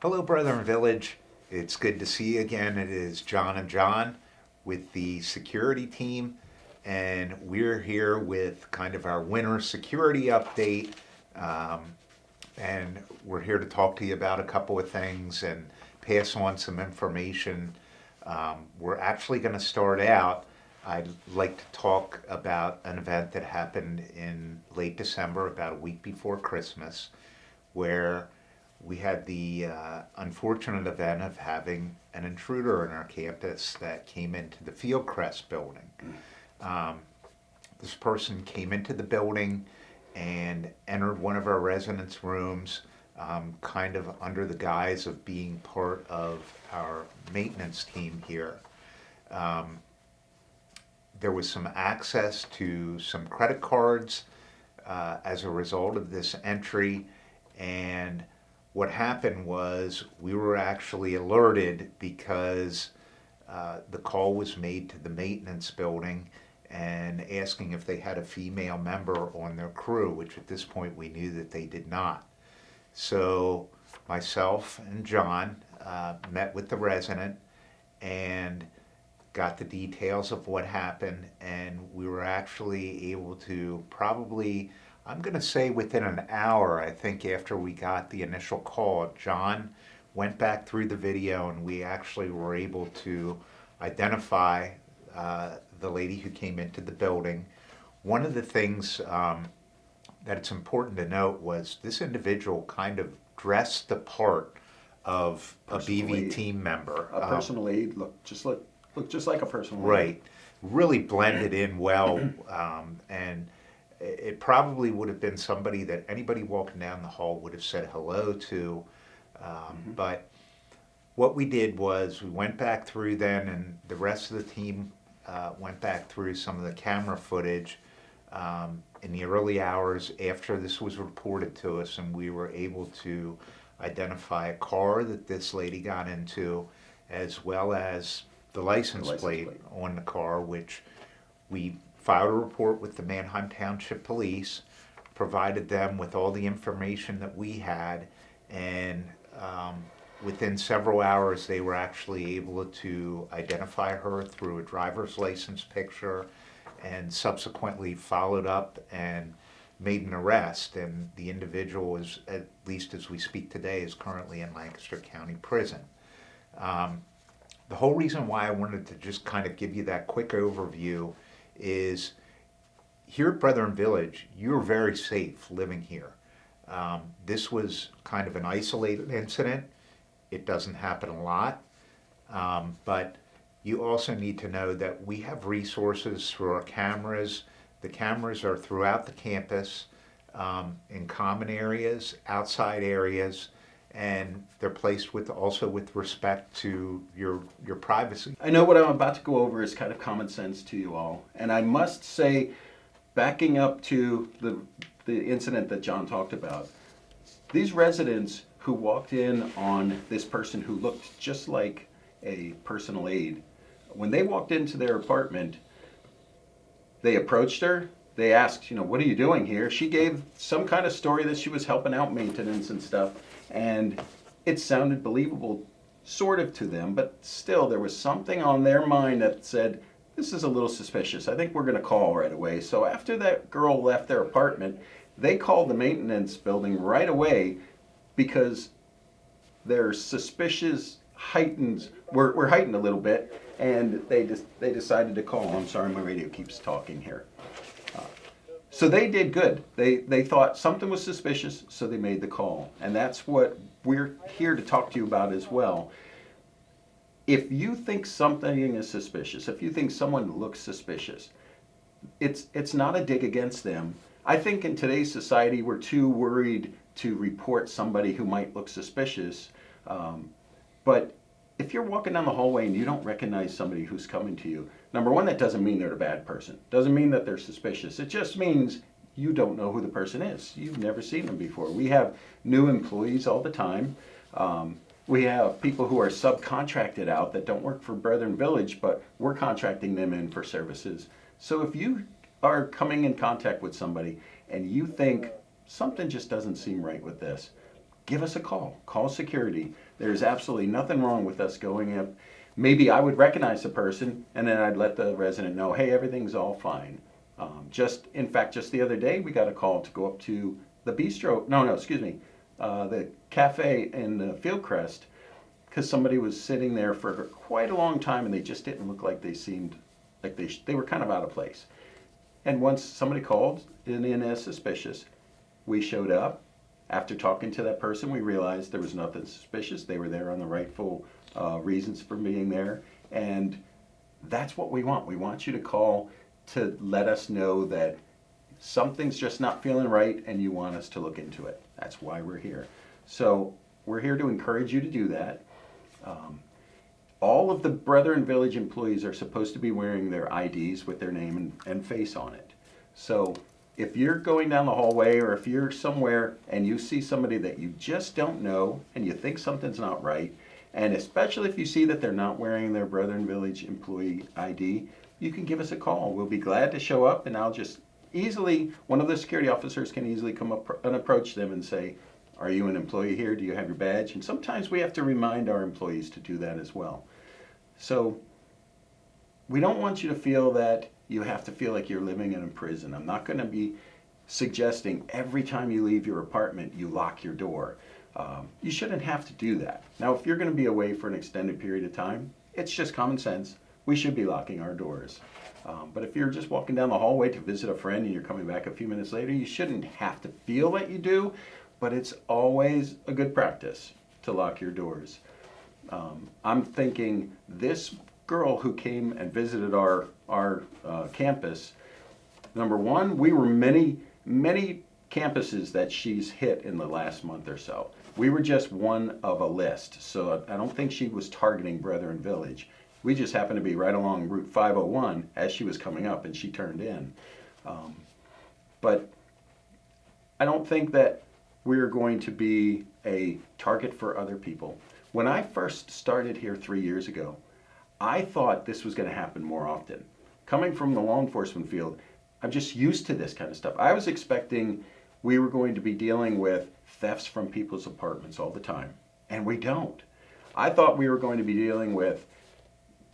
Hello, Brethren Village. It's good to see you again. It is John and John with the security team, and we're here with kind of our winter security update. Um, and we're here to talk to you about a couple of things and pass on some information. We're actually going to start out. I'd like to talk about an event that happened in late December, about a week before Christmas, where we had the unfortunate event of having an intruder in our campus that came into the Fieldcrest building. Um, this person came into the building and entered one of our residents' rooms, kind of under the guise of being part of our maintenance team here. Um, there was some access to some credit cards as a result of this entry, and what happened was we were actually alerted because the call was made to the maintenance building and asking if they had a female member on their crew, which at this point we knew that they did not. So myself and John met with the resident and got the details of what happened, and we were actually able to probably, I'm going to say within an hour, I think, after we got the initial call, John went back through the video and we actually were able to identify the lady who came into the building. One of the things that it's important to note was this individual kind of dressed the part of a Personal BV aid. team member. A personal aid look just like a personal aid. Right. Really blended in well, and it probably would have been somebody that anybody walking down the hall would have said hello to. But what we did was we went back through then, and the rest of the team went back through some of the camera footage in the early hours after this was reported to us, and we were able to identify a car that this lady got into, as well as the license plate on the car, which we filed a report with the Manheim Township Police, provided them with all the information that we had, and within several hours they were actually able to identify her through a driver's license picture, and subsequently followed up and made an arrest. And the individual is, at least as we speak today, is currently in Lancaster County Prison. Um, the whole reason why I wanted to just kind of give you that quick overview is here at Brethren Village, you're very safe living here. This was kind of an isolated incident. It doesn't happen a lot, but you also need to know that we have resources through our cameras. The cameras are throughout the campus, in common areas, outside areas, and they're placed with also with respect to your privacy. I know what I'm about to go over is kind of common sense to you all, and I must say, backing up to the incident that John talked about, these residents who walked in on this person who looked just like a personal aide, when they walked into their apartment, they approached her. They asked, what are you doing here? She gave some kind of story that she was helping out maintenance and stuff, and it sounded believable sort of to them, but still there was something on their mind that said, this is a little suspicious. I think we're going to call right away. So after that girl left their apartment, they called the maintenance building right away because their suspicious were heightened a little bit, and they decided to call. I'm sorry, my radio keeps talking here. So they did good. They thought something was suspicious, so they made the call. And that's what we're here to talk to you about as well. If you think something is suspicious, if you think someone looks suspicious, it's not a dig against them. I think in today's society we're too worried to report somebody who might look suspicious. But if you're walking down the hallway and you don't recognize somebody who's coming to you, number one, that doesn't mean they're a bad person. Doesn't mean that they're suspicious. It just means you don't know who the person is. You've never seen them before. We have new employees all the time. We have people who are subcontracted out that don't work for Brethren Village, but we're contracting them in for services. So if you are coming in contact with somebody and you think something just doesn't seem right with this, give us a call. Call security. There's absolutely nothing wrong with us going up. Maybe I would recognize the person and then I'd let the resident know, hey, everything's all fine. In fact, just the other day, we got a call to go up to the bistro, the cafe in Fieldcrest, because somebody was sitting there for quite a long time and they just didn't look like they seemed like they were kind of out of place. And once somebody called in as suspicious, we showed up. After talking to that person, we realized there was nothing suspicious. They were there on the rightful reasons for being there. And that's what we want. We want you to call to let us know that something's just not feeling right and you want us to look into it. That's why we're here. So we're here to encourage you to do that. All of the Brethren Village employees are supposed to be wearing their IDs with their name and face on it. So if you're going down the hallway or if you're somewhere and you see somebody that you just don't know and you think something's not right, and especially if you see that they're not wearing their Brethren Village employee ID, you can give us a call. We'll be glad to show up, and I'll just one of the security officers can easily come up and approach them and say, are you an employee here? Do you have your badge? And sometimes we have to remind our employees to do that as well. So we don't want you to feel that you have to feel like you're living in a prison. I'm not going to be suggesting every time you leave your apartment you lock your door. You shouldn't have to do that. Now, if you're going to be away for an extended period of time, it's just common sense. We should be locking our doors. But if you're just walking down the hallway to visit a friend and you're coming back a few minutes later, you shouldn't have to feel that you do, but it's always a good practice to lock your doors. I'm thinking this girl who came and visited our campus, number one, we were many campuses that she's hit in the last month or so. We were just one of a list, so I don't think she was targeting Brethren Village. We just happened to be right along Route 501 as she was coming up and she turned in. But I don't think that we're going to be a target for other people. When I first started here 3 years ago, I thought this was going to happen more often. Coming from the law enforcement field, I'm just used to this kind of stuff. I was expecting we were going to be dealing with thefts from people's apartments all the time, and we don't. I thought we were going to be dealing with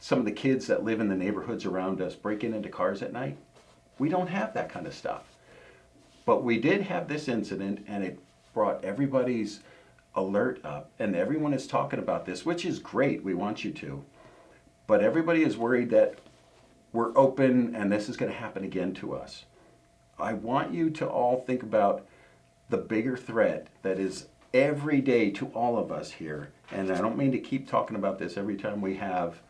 some of the kids that live in the neighborhoods around us breaking into cars at night. We don't have that kind of stuff. But we did have this incident, and it brought everybody's alert up, and everyone is talking about this, which is great. We want you to. But everybody is worried that we're open and this is going to happen again to us. I want you to all think about the bigger threat that is every day to all of us here. And I don't mean to keep talking about this every time we have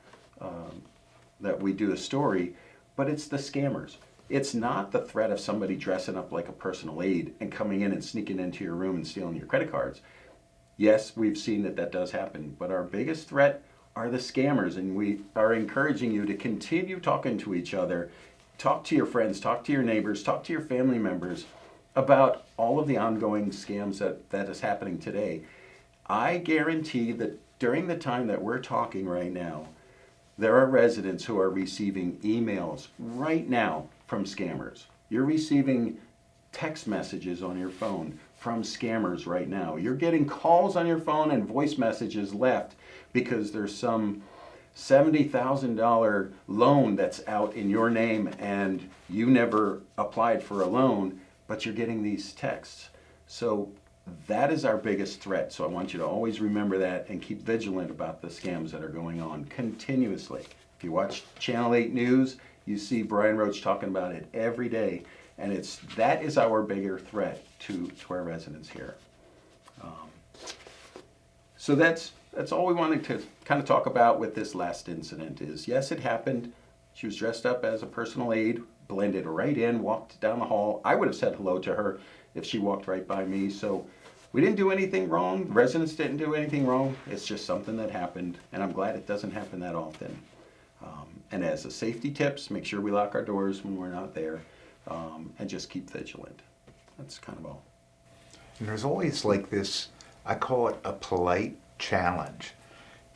that we do a story, but it's the scammers. It's not the threat of somebody dressing up like a personal aide and coming in and sneaking into your room and stealing your credit cards. Yes, we've seen that does happen, but our biggest threat are the scammers, and we are encouraging you to continue talking to each other, talk to your friends, talk to your neighbors, talk to your family members about all of the ongoing scams that is happening today. I guarantee that during the time that we're talking right now, there are residents who are receiving emails right now from scammers. You're receiving text messages on your phone from scammers right now. You're getting calls on your phone and voice messages left because there's some $70,000 loan that's out in your name and you never applied for a loan, but you're getting these texts. So that is our biggest threat. So I want you to always remember that and keep vigilant about the scams that are going on continuously. If you watch Channel 8 News, you see Brian Roach talking about it every day. And that is our bigger threat to our residents here. So that's all we wanted to kind of talk about with this last incident is, yes, it happened. She was dressed up as a personal aide, blended right in, walked down the hall. I would have said hello to her if she walked right by me. So we didn't do anything wrong. The residents didn't do anything wrong. It's just something that happened, and I'm glad it doesn't happen that often. And as a safety tips, make sure we lock our doors when we're not there, and just keep vigilant. That's kind of all. And there's always like this, I call it a polite challenge.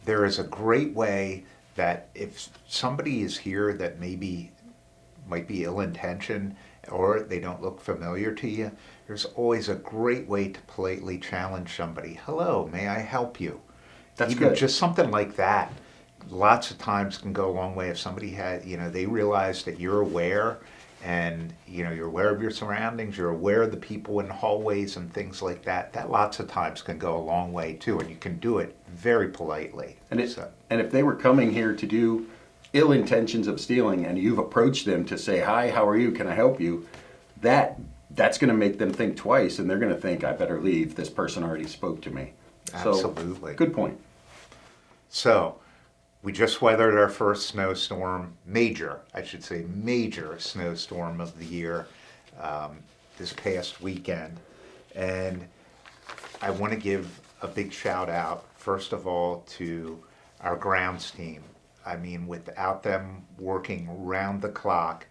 There is a great way that if somebody is here that maybe might be ill-intentioned or they don't look familiar to you, there's always a great way to politely challenge somebody. Hello, may I help you? That's Even good. just something like that, lots of times can go a long way. If somebody had, they realize that you're aware and, you're aware of your surroundings, you're aware of the people in hallways and things like that, that lots of times can go a long way too. And you can do it very politely. And if they were coming here to do ill intentions of stealing and you've approached them to say, hi, how are you? Can I help you? That's going to make them think twice, and they're going to think, I better leave. This person already spoke to me. Absolutely. So, good point. So, we just weathered our first snowstorm, major snowstorm of the year, this past weekend. And I want to give a big shout out, first of all, to our grounds team. I mean, without them working round the clock,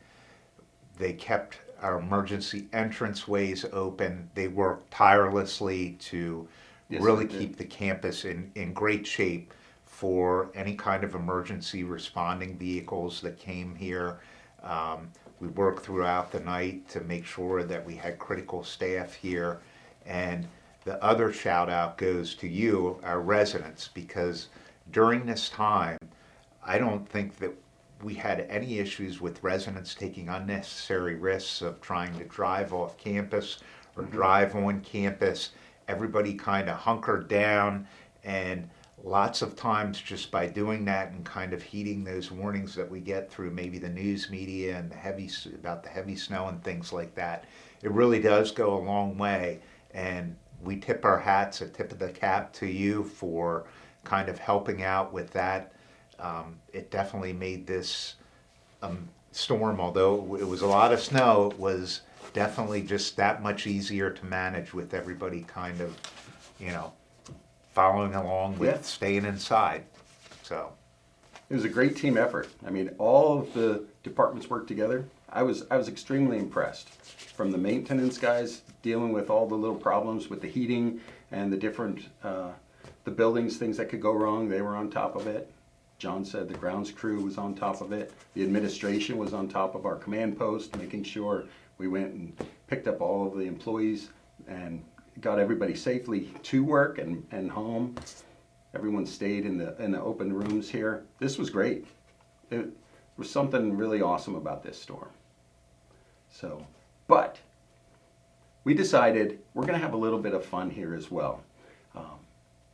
they kept our emergency entranceways open. They worked tirelessly to Yes, really they did. keep the campus in great shape for any kind of emergency responding vehicles that came here. We worked throughout the night to make sure that we had critical staff here. And the other shout out goes to you, our residents, because during this time, I don't think that we had any issues with residents taking unnecessary risks of trying to drive off campus or drive on campus. Everybody kind of hunkered down, and lots of times just by doing that and kind of heeding those warnings that we get through maybe the news media and about the heavy snow and things like that, it really does go a long way. And we tip our hats, a tip of the cap to you for kind of helping out with that. It definitely made this storm, although it was a lot of snow, it was definitely just that much easier to manage with everybody kind of, following along with Yeah. staying inside. So, It was a great team effort. I mean, all of the departments worked together. I was extremely impressed. From the maintenance guys dealing with all the little problems with the heating and the different the buildings, things that could go wrong, they were on top of it. John said the grounds crew was on top of it. The administration was on top of our command post, making sure we went and picked up all of the employees and got everybody safely to work and home. Everyone stayed in the open rooms here. This was great. It was something really awesome about this storm. So, but we decided we're going to have a little bit of fun here as well.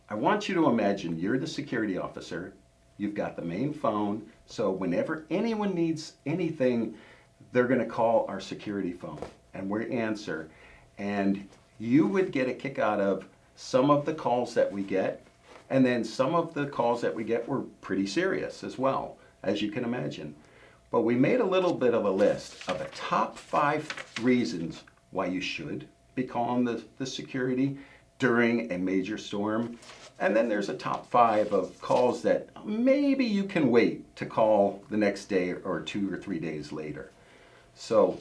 I want you to imagine you're the security officer. You've got the main phone, so whenever anyone needs anything, they're going to call our security phone, and we answer. And you would get a kick out of some of the calls that we get, and then some of the calls that we get were pretty serious as well, as you can imagine. But we made a little bit of a list of the top 5 reasons why you should be calling the security during a major storm. And then there's a top 5 of calls that maybe you can wait to call the next day or 2 or 3 days later. So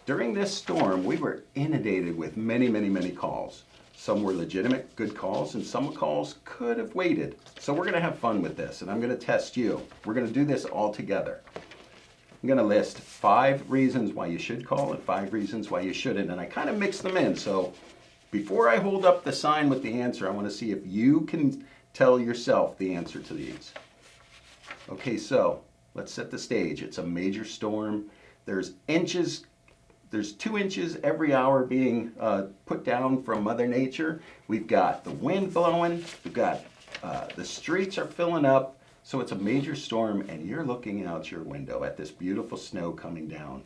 during this storm, we were inundated with many, many, many calls. Some were legitimate, good calls, and some calls could have waited. So we're going to have fun with this, and I'm going to test you. We're going to do this all together. I'm going to list 5 reasons why you should call and 5 reasons why you shouldn't, and I kind of mix them in. So before I hold up the sign with the answer, I want to see if you can tell yourself the answer to these. Okay, so let's set the stage. It's a major storm. There's 2 inches every hour being put down from Mother Nature. We've got the wind blowing. We've got the streets are filling up. So it's a major storm, and you're looking out your window at this beautiful snow coming down.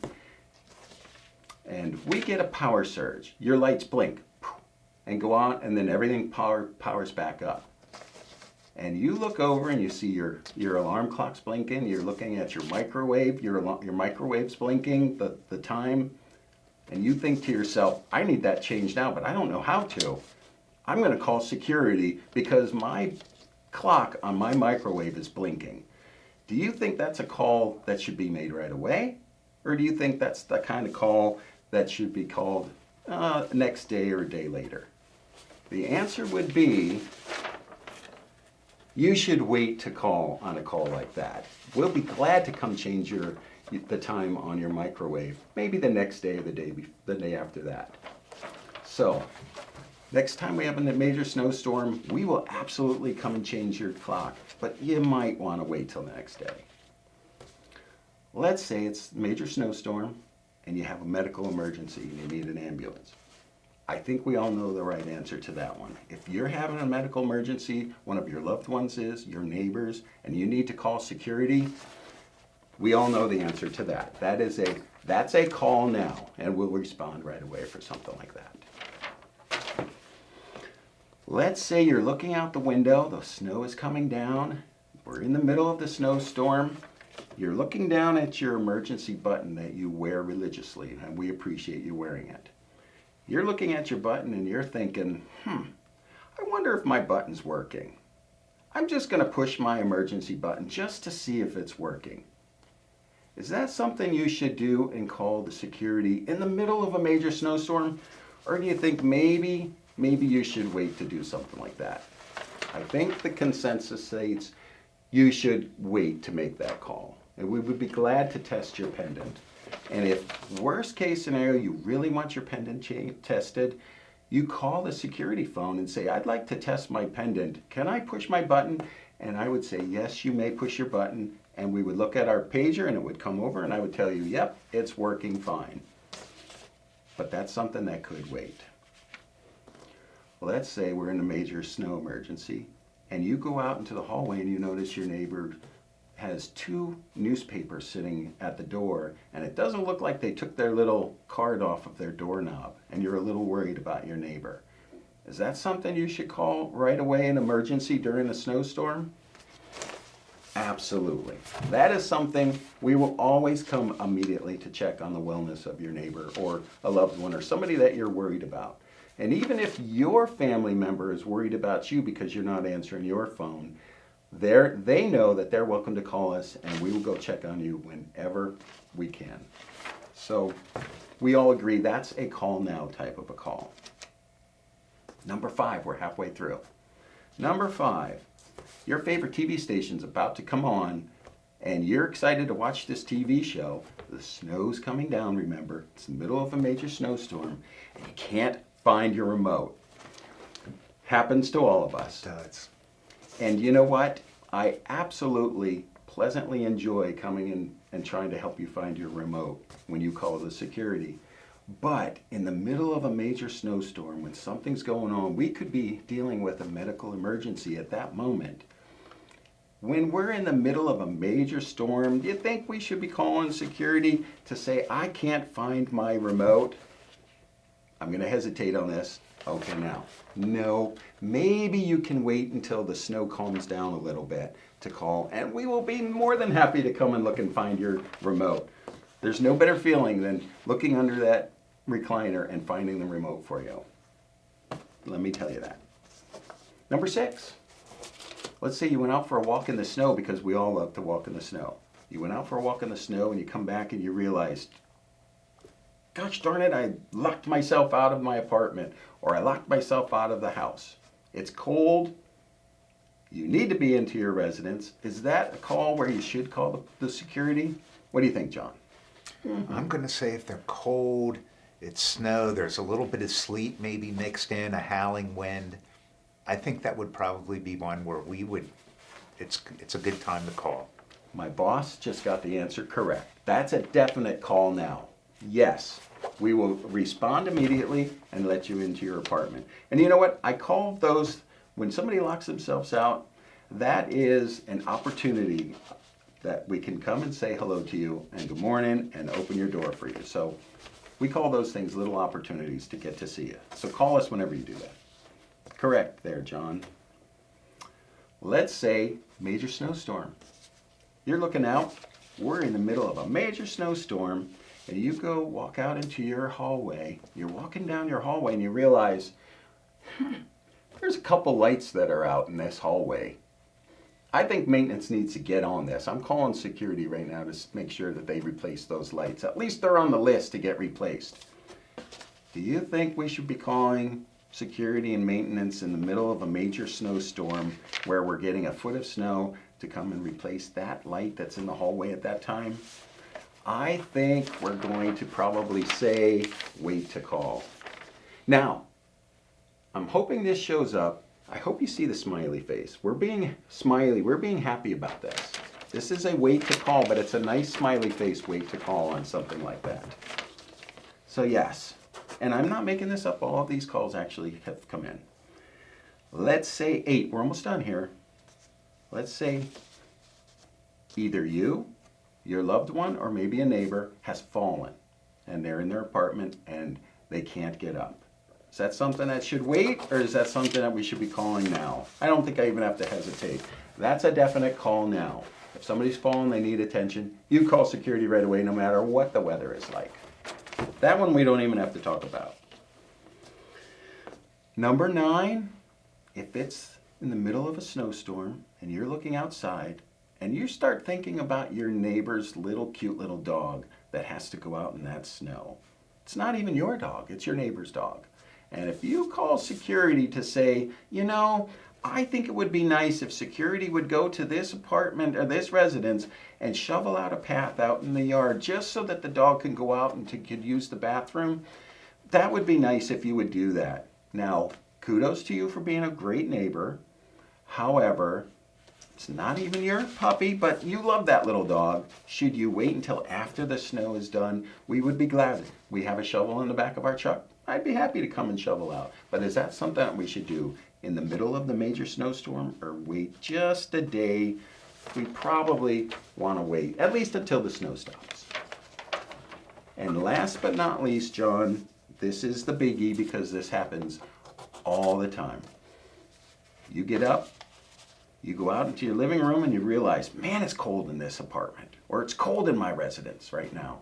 And we get a power surge. Your lights blink and go on, and then everything powers back up. And you look over and you see your alarm clock's blinking. You're looking at your microwave. Your microwave's blinking, the time. And you think to yourself, I need that changed now, but I don't know how to. I'm going to call security because my clock on my microwave is blinking. Do you think that's a call that should be made right away? Or do you think that's the kind of call that should be called next day or a day later? The answer would be, you should wait to call on a call like that. We'll be glad to come change the time on your microwave, maybe the next day or the day after that. So, next time we have a major snowstorm, we will absolutely come and change your clock, but you might want to wait till the next day. Let's say it's a major snowstorm and you have a medical emergency and you need an ambulance. I think we all know the right answer to that one. If you're having a medical emergency, one of your loved ones is, your neighbors, and you need to call security, we all know the answer to that. That's a call now, and we'll respond right away for something like that. Let's say you're looking out the window, the snow is coming down, we're in the middle of the snowstorm, you're looking down at your emergency button that you wear religiously, and we appreciate you wearing it. You're looking at your button and you're thinking, I wonder if my button's working. I'm just going to push my emergency button just to see if it's working. Is that something you should do and call the security in the middle of a major snowstorm? Or do you think maybe you should wait to do something like that? I think the consensus states you should wait to make that call. And we would be glad to test your pendant. And if worst case scenario, you really want your pendant tested, you call the security phone and say, I'd like to test my pendant. Can I push my button? And I would say, yes, you may push your button. And we would look at our pager and it would come over and I would tell you, yep, it's working fine. But that's something that could wait. Let's say we're in a major snow emergency and you go out into the hallway and you notice your neighbor has 2 newspapers sitting at the door, and it doesn't look like they took their little card off of their doorknob, and you're a little worried about your neighbor. Is that something you should call right away in emergency during a snowstorm? Absolutely. That is something we will always come immediately to check on the wellness of your neighbor or a loved one or somebody that you're worried about. And even if your family member is worried about you because you're not answering your phone, they know that they're welcome to call us and we will go check on you whenever we can. So we all agree that's a call now type of a call. Number 5, we're halfway through. Number 5, your favorite TV station's about to come on and you're excited to watch this TV show. The snow's coming down, remember. It's the middle of a major snowstorm and you can't find your remote. Happens to all of us. It does. And you know what? I absolutely pleasantly enjoy coming in and trying to help you find your remote when you call the security. But in the middle of a major snowstorm, when something's going on, we could be dealing with a medical emergency at that moment. When we're in the middle of a major storm, do you think we should be calling security to say, I can't find my remote? I'm going to hesitate on this. Okay, now, no, maybe you can wait until the snow calms down a little bit to call, and we will be more than happy to come and look and find your remote. There's no better feeling than looking under that recliner and finding the remote for you. Let me tell you that. Number 6, let's say you went out for a walk in the snow because we all love to walk in the snow. You went out for a walk in the snow and you come back and you realized, gosh darn it, I locked myself out of my apartment or I locked myself out of the house. It's cold. You need to be into your residence. Is that a call where you should call the security? What do you think, John? I'm going to say if they're cold, it's snow, there's a little bit of sleet maybe mixed in, a howling wind. I think that would probably be one where it's a good time to call. My boss just got the answer correct. That's a definite call now. Yes, we will respond immediately and let you into your apartment. And you know what? I call those, when somebody locks themselves out, that is an opportunity that we can come and say hello to you and good morning and open your door for you. So we call those things little opportunities to get to see you. So call us whenever you do that. Correct there, John. Let's say major snowstorm. You're looking out, we're in the middle of a major snowstorm, and you go walk out into your hallway. You're walking down your hallway and you realize, there's a couple lights that are out in this hallway. I think maintenance needs to get on this. I'm calling security right now to make sure that they replace those lights. At least they're on the list to get replaced. Do you think we should be calling security and maintenance in the middle of a major snowstorm where we're getting a foot of snow to come and replace that light that's in the hallway at that time? I think we're going to probably say wait to call. Now, I'm hoping this shows up. I hope you see the smiley face. We're being smiley. We're being happy about this. This is a wait to call, but it's a nice smiley face wait to call on something like that. So yes, and I'm not making this up. All of these calls actually have come in. Let's say 8. We're almost done here. Let's say either you, your loved one, or maybe a neighbor has fallen and they're in their apartment and they can't get up. Is that something that should wait, or is that something that we should be calling now? I don't think I even have to hesitate. That's a definite call now. If somebody's fallen, they need attention, you call security right away no matter what the weather is like. That one we don't even have to talk about. Number 9, if it's in the middle of a snowstorm and you're looking outside and you start thinking about your neighbor's cute little dog that has to go out in that snow. It's not even your dog, it's your neighbor's dog. And if you call security to say, I think it would be nice if security would go to this apartment or this residence and shovel out a path out in the yard just so that the dog can go out and could use the bathroom, that would be nice if you would do that. Now, kudos to you for being a great neighbor. However, it's not even your puppy, but you love that little dog. Should you wait until after the snow is done? We would be glad. We have a shovel in the back of our truck. I'd be happy to come and shovel out. But is that something that we should do in the middle of the major snowstorm, or wait just a day? We probably want to wait, at least until the snow stops. And last but not least, John, this is the biggie because this happens all the time. You get up, you go out into your living room and you realize, man, it's cold in this apartment, or it's cold in my residence right now.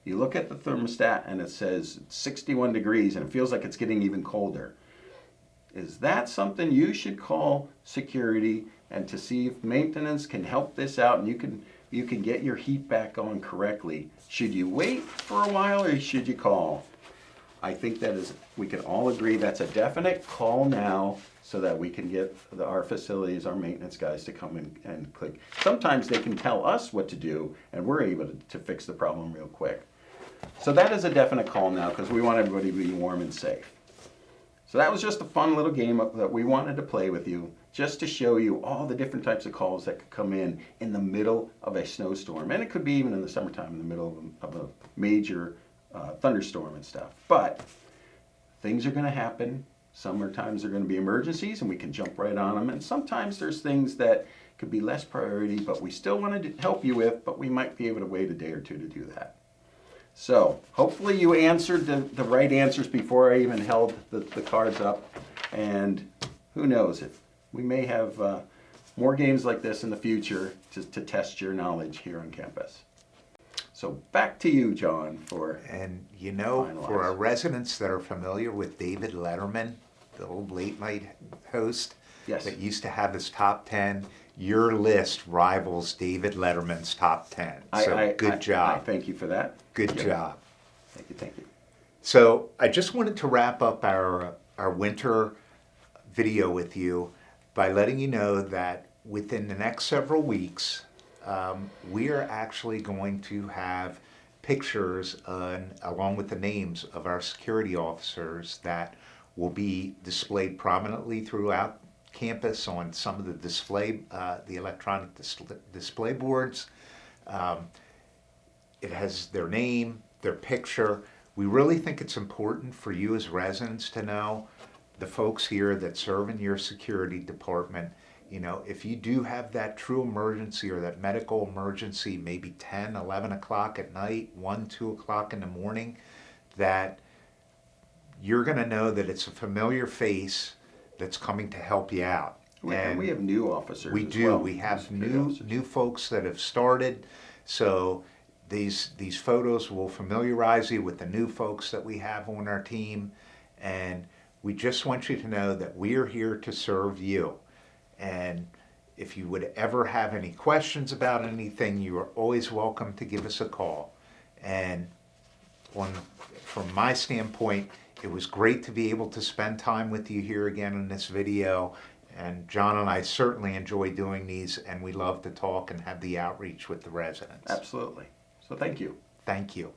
You look at the thermostat and it says 61 degrees and it feels like it's getting even colder. Is that something you should call security and to see if maintenance can help this out and you can get your heat back on correctly? Should you wait for a while or should you call? I think we can all agree that's a definite call now so that we can get our facilities, our maintenance guys to come in and click. Sometimes they can tell us what to do and we're able to fix the problem real quick. So that is a definite call now because we want everybody to be warm and safe. So that was just a fun little game that we wanted to play with you, just to show you all the different types of calls that could come in the middle of a snowstorm. And it could be even in the summertime in the middle of a major thunderstorm and stuff. But things are going to happen. Sometimes they're going to be emergencies and we can jump right on them. And sometimes there's things that could be less priority, but we still want to help you with, but we might be able to wait a day or two to do that. So hopefully you answered the right answers before I even held the cards up. And who knows, if we may have more games like this in the future to test your knowledge here on campus. So back to you, John, for And finalize. for our residents that are familiar with David Letterman, the old late night host Yes. that used to have his top 10, your list rivals David Letterman's top 10. So good I job. thank you for that. Good Yep. job. Thank you. So I just wanted to wrap up our winter video with you by letting you know that within the next several weeks, we are actually going to have pictures along with the names of our security officers that will be displayed prominently throughout campus on some of the electronic display boards. It has their name, their picture. We really think it's important for you as residents to know the folks here that serve in your security department. If you do have that true emergency or that medical emergency, maybe 10, 11 o'clock at night, 1, 2 o'clock in the morning, that you're going to know that it's a familiar face that's coming to help you out. And we have new officers. We as do. well. We have Security new officers. folks that have started. So these photos will familiarize you with the new folks that we have on our team. And we just want you to know that we are here to serve you. And if you would ever have any questions about anything, you are always welcome to give us a call. And from my standpoint, it was great to be able to spend time with you here again in this video. And John and I certainly enjoy doing these, and we love to talk and have the outreach with the residents. Absolutely. So thank you. Thank you.